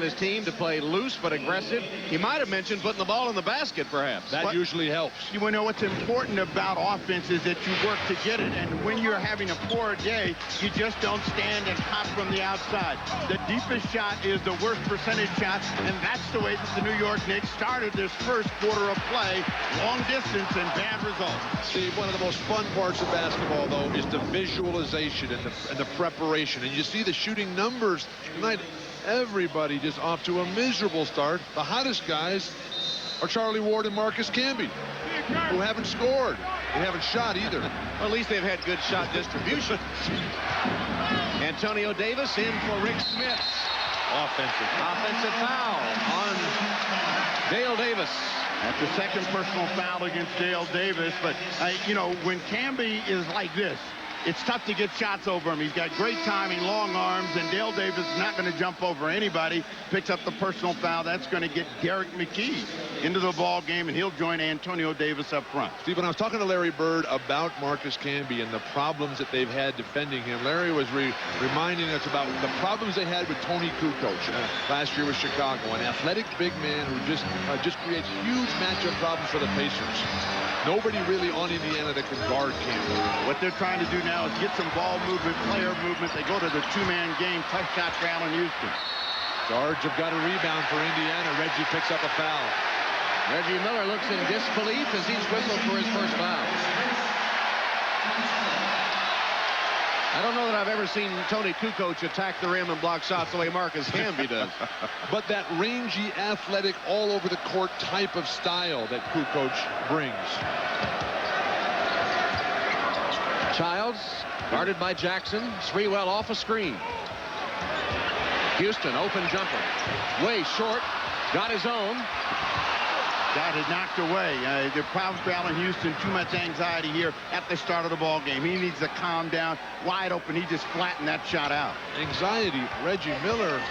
his team to play loose but aggressive. He might have mentioned putting the ball in the basket, perhaps. That usually helps. You know what's important about offense is that you work to get it, and when you're having a poor day, you just don't stand and pop from the outside. The deepest shot is the worst percentage shot, and that's the way that the New York Knicks started this first quarter of play. Long distance and bad results. Steve, one of the most fun parts of basketball, though, is the visualization and the preparation. And you see the shooting numbers tonight. Everybody just off to a miserable start. The hottest guys are Charlie Ward and Marcus Camby, who haven't scored. They haven't shot either. Well, at least they've had good shot distribution. Antonio Davis in for Rick Smith. Offensive foul on Dale Davis. That's the second personal foul against Dale Davis. But, you know, when Camby is like this, it's tough to get shots over him. He's got great timing, long arms, and Dale Davis is not going to jump over anybody. Picks up the personal foul. That's going to get Derek McKee into the ball game, and he'll join Antonio Davis up front. Steve, when I was talking to Larry Bird about Marcus Camby and the problems that they've had defending him, Larry was reminding us about the problems they had with Tony Kukoc last year with Chicago, an athletic big man who just creates huge matchup problems for the Pacers. Nobody really on Indiana that can guard Camby. What they're trying to do now is get some ball movement, player movement. They go to the two-man game. Tough shot for Allen Houston. Guards have got a rebound for Indiana. Reggie picks up a foul. Reggie Miller looks in disbelief as he's whistled for his first foul. I don't know that I've ever seen Tony Kukoc attack the rim and block shots the way Marcus Camby does. But that rangy, athletic, all-over-the-court type of style that Kukoc brings. Childs, guarded by Jackson. Sprewell off a screen. Houston, open jumper. Way short. Got his own. Got it knocked away. The problems for Allen Houston, too much anxiety here at the start of the ball game. He needs to calm down. Wide open, he just flattened that shot out. Anxiety. Reggie Miller,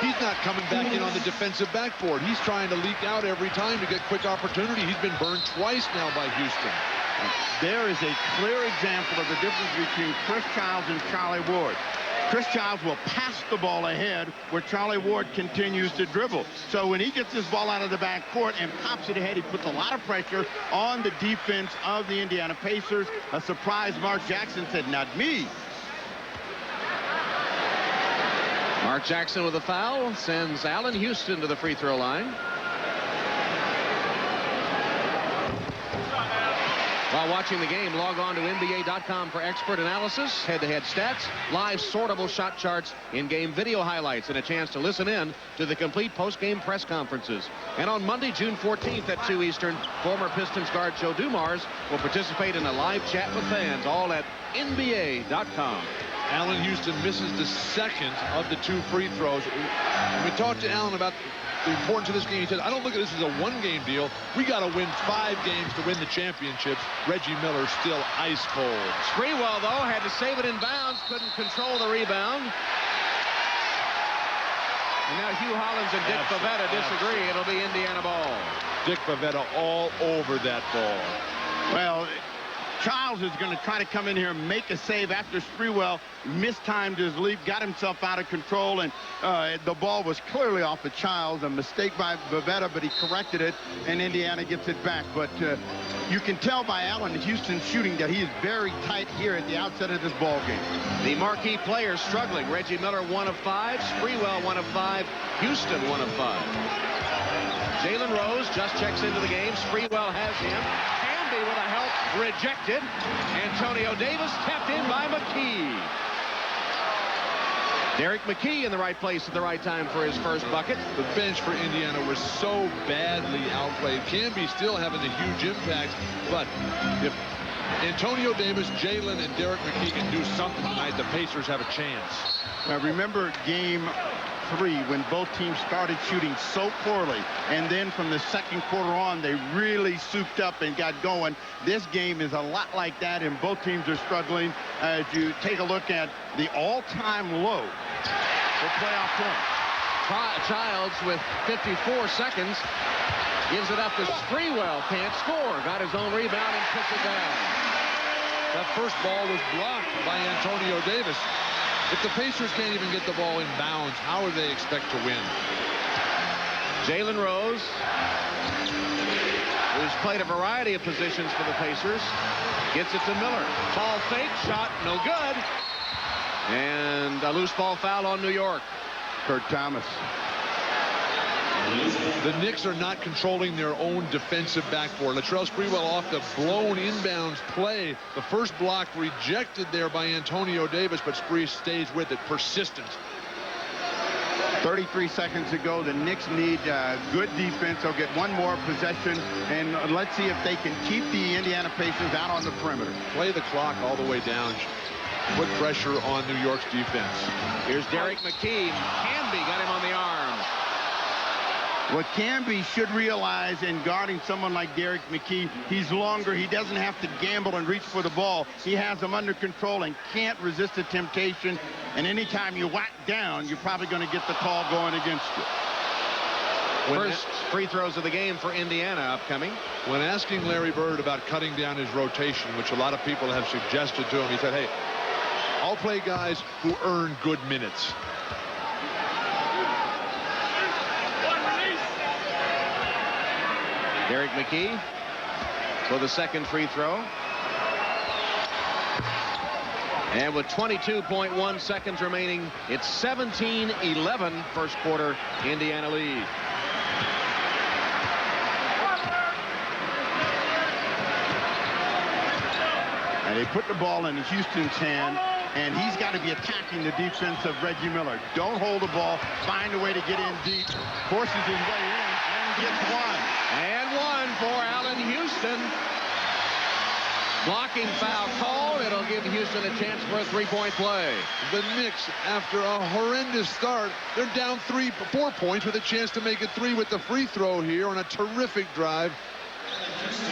he's not coming back in on the defensive backboard. He's trying to leak out every time to get quick opportunity. He's been burned twice now by Houston. There is a clear example of the difference between Chris Childs and Charlie Ward. Chris Childs will pass the ball ahead where Charlie Ward continues to dribble. So when he gets this ball out of the backcourt and pops it ahead, he puts a lot of pressure on the defense of the Indiana Pacers. A surprise Mark Jackson said, "Not me." Mark Jackson with a foul sends Allen Houston to the free throw line. While watching the game, log on to NBA.com for expert analysis, head-to-head stats, live sortable shot charts, in-game video highlights, and a chance to listen in to the complete post-game press conferences. And on Monday, June 14th at 2 Eastern, former Pistons guard Joe Dumars will participate in a live chat with fans, all at NBA.com. Allen Houston misses the second of the two free throws. When we talked to Allen about the importance of this game, he said, "I don't look at this as a one-game deal. We got to win 5 games to win the championships." Reggie Miller still ice cold. Sprewell, though, had to save it in bounds, couldn't control the rebound. And now Hugh Hollins and Dick Pavetta disagree. It'll be Indiana ball. Dick Pavetta all over that ball. Well, Childs is going to try to come in here and make a save after Sprewell mistimed his leap, got himself out of control, and the ball was clearly off of Childs. A mistake by Pavetta, but he corrected it, and Indiana gets it back. But you can tell by Allen Houston's shooting that he is very tight here at the outset of this ball game. The marquee players struggling. Reggie Miller 1 of 5, Sprewell 1 of 5, Houston 1 of 5. Jalen Rose just checks into the game. Sprewell has him. With a help rejected. Antonio Davis tapped in by McKee. Derek McKee in the right place at the right time for his first bucket. The bench for Indiana was so badly outplayed. Camby still having a huge impact, but if Antonio Davis, Jalen, and Derek McKee can do something tonight, the Pacers have a chance. Now remember game 3 when both teams started shooting so poorly, and then from the second quarter on they really souped up and got going. This game is a lot like that, and both teams are struggling. As you take a look at the all-time low for playoff points. Childs with 54 seconds gives it up to Sprewell. Can't score. Got his own rebound and puts it down. That first ball was blocked by Antonio Davis. If the Pacers can't even get the ball in bounds, how would they expect to win? Jalen Rose, who's played a variety of positions for the Pacers, gets it to Miller. Ball fake, shot, no good. And a loose ball foul on New York. Kurt Thomas. The Knicks are not controlling their own defensive backboard. Latrell Sprewell off the blown inbounds play. The first block rejected there by Antonio Davis, but Spree stays with it. Persistence. 33 seconds to go. The Knicks need good defense. They'll get one more possession, and let's see if they can keep the Indiana Pacers out on the perimeter. Play the clock all the way down. Put pressure on New York's defense. Here's Derek McKee. Canby got him on the arm. What Canby should realize in guarding someone like Derek McKee, he's longer. He doesn't have to gamble and reach for the ball. He has them under control and can't resist the temptation. And anytime you whack down, you're probably going to get the call going against you. First free throws of the game for Indiana upcoming. When asking Larry Bird about cutting down his rotation, which a lot of people have suggested to him, he said, hey, I'll play guys who earn good minutes. Derek McKee for the second free throw. And with 22.1 seconds remaining, it's 17-11 first quarter Indiana lead. And they put the ball in Houston's hand, and he's got to be attacking the defense of Reggie Miller. Don't hold the ball. Find a way to get in deep. Forces his way in and gets one. And one for Allen Houston. Blocking foul called. It'll give Houston a chance for a three-point play. The Knicks, after a horrendous start, they're down 4 points with a chance to make it 3 with the free throw here on a terrific drive.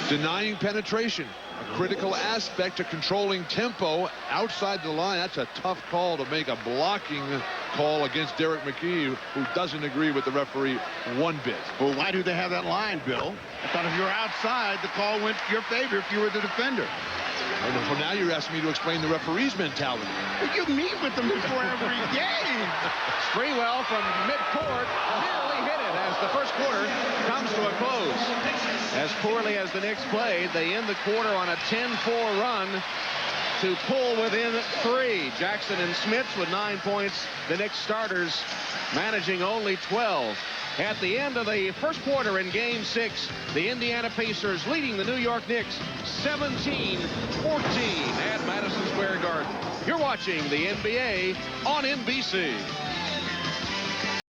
Denying penetration, a critical aspect to controlling tempo outside the line. That's a tough call to make, a blocking call against Derek McKee, who doesn't agree with the referee one bit. Well, why do they have that line, Bill? I thought if you were outside, the call went to your favor if you were the defender. Well, now you're asking me to explain the referee's mentality. But you meet with them before every game. Sprewell from midcourt nearly hit it as the first quarter comes to a close. As poorly as the Knicks played, they end the quarter on a 10-4 run to pull within 3. Jackson and Smits with 9 points. The Knicks starters managing only 12. At the end of the first quarter in Game 6, the Indiana Pacers leading the New York Knicks 17-14 at Madison Square Garden. You're watching the NBA on NBC.